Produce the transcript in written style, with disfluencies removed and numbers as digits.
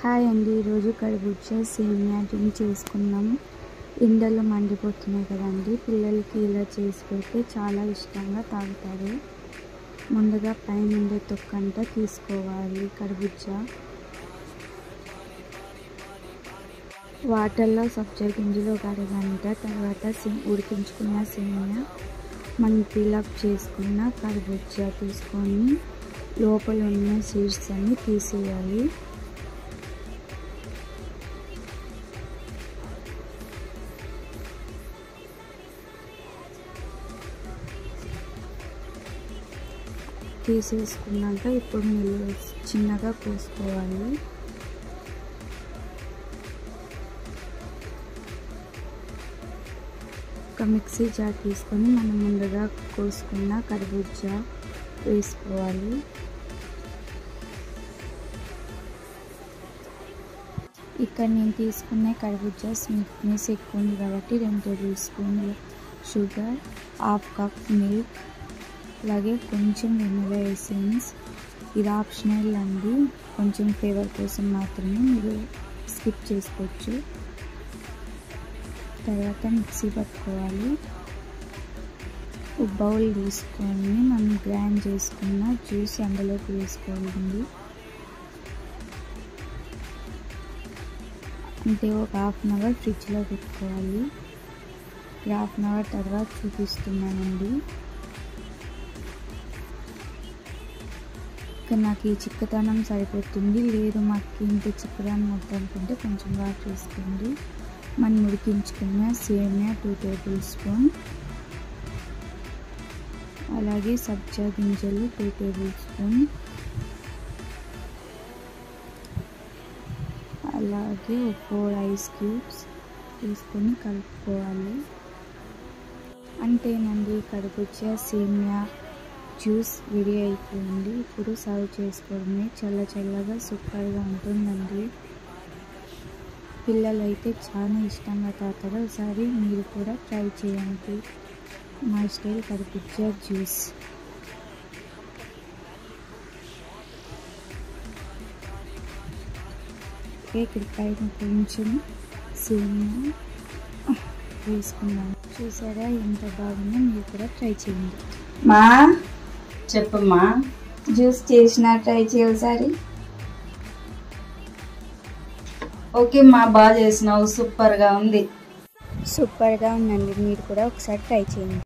Hi అండి, ఈరోజు కర్బూజా సేమియా డ్రింక్ చేసుకున్నాం. ఎండలు మండిపోతున్నాయి కదండి, పిల్లలకి ఇలా చేసి పెడితే చాలా ఇష్టంగా తాగుతారు. ముందుగా పైన ఉండే తొక్కంతా తీసుకోవాలి. కర్బూజా వాటర్లో సబ్జా గింజలు ఒక అరగంట తర్వాత ఉడికించుకున్న సేమియా మనం ఫిల్అప్ చేసుకున్న కర్బూజా తీసుకొని లోపల ఉన్న సీడ్స్ అన్ని తీసేయాలి. తీసేసుకున్నాక ఇప్పుడు నీళ్ళు చిన్నగా పోసుకోవాలి. ఒక మిక్సీ జార్ తీసుకొని మనం ముందుగా కోసుకున్న కర్బూజా వేసుకోవాలి. ఇక్కడ నేను తీసుకునే కర్బూజా స్వీట్నెస్ ఎక్కువ ఉంది కాబట్టి 2 టేబుల్ స్పూన్లు షుగర్, 1/2 కప్ మిల్క్, అలాగే కొంచెం వెనిలా ఎసెన్స్. ఇది ఆప్షనల్ అండి, కొంచెం ఫ్లేవర్ కోసం మాత్రమే, మీరు స్కిప్ చేసుకోవచ్చు. తర్వాత మిక్సీ పట్టుకోవాలి. ఒక బౌల్ తీసుకొని మనం గ్రైండ్ చేసుకున్న జ్యూస్ అందులోకి వేసుకోవాలి. అంటే ఒక 1/2 అవర్ ఫ్రిడ్జ్లో పెట్టుకోవాలి. 1/2 అవర్ తర్వాత చూపిస్తున్నానండి. నాకు ఈ చిక్కదనం సరిపోతుంది, లేదు మాకు ఇంత చిక్కదనం వద్దనుకుంటే కొంచెం వాటర్ వేసుకోండి. మనం ఉడికించుకున్న సేమియా 2 టేబుల్ స్పూన్, అలాగే సబ్జా గింజలు 2 టేబుల్ స్పూన్, అలాగే 4 ఐస్ క్యూబ్స్ తీసుకొని కలుపుకోవాలి. అంతేనండి, కర్బూజా సేమియా జ్యూస్ రెడీ అయిపోయింది. ఇప్పుడు సర్వ్ చేసుకోవడమే. చల్లగా సూపర్గా ఉంటుందండి. పిల్లలు అయితే చాలా ఇష్టంగా తాగుతారు. ఒకసారి మీరు కూడా ట్రై చేయండి. మై స్టైల్ కర్బూజా జ్యూస్. ఇక్కడ పైన కొంచెం సేమియా వేసుకున్నాను. చూసారా ఎంత బాగుందో, మీరు కూడా ట్రై చేయండి. మా చెప్పమ్మా, జ్యూస్ చేసిన ట్రై చేయ ఒకసారి. ఓకే మా, బాగా చేసినావు, సూపర్గా ఉంది. సూపర్గా ఉందండి, మీరు కూడా ఒకసారి ట్రై చేయండి.